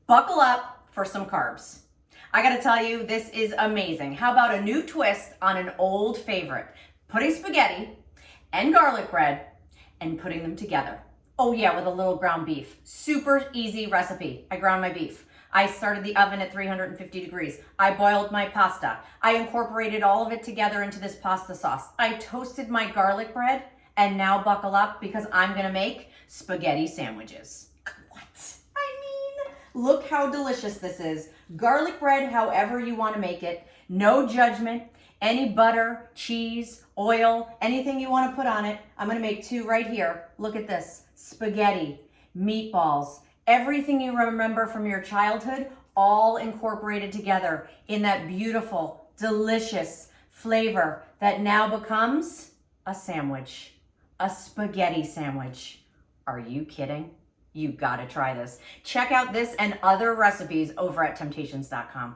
Buckle up for some carbs. I gotta tell you, this is amazing. How about a new twist on an old favorite? Putting spaghetti and garlic bread and putting them together. Oh yeah, with a little ground beef. Super easy recipe. I ground my beef. I started the oven at 350 degrees. I boiled my pasta. I incorporated all of it together into this pasta sauce. I toasted my garlic bread, and now buckle up because I'm gonna make spaghetti sandwiches. What? Look how delicious this is. Garlic bread, however you want to make it. No judgment. Any butter, cheese, oil, anything you want to put on it. I'm going to make two right here. Look at this. Spaghetti, meatballs, everything you remember from your childhood, all incorporated together in that beautiful, delicious flavor that now becomes a sandwich, a spaghetti sandwich. Are you kidding? You gotta try this. Check out this and other recipes over at temp-tations.com.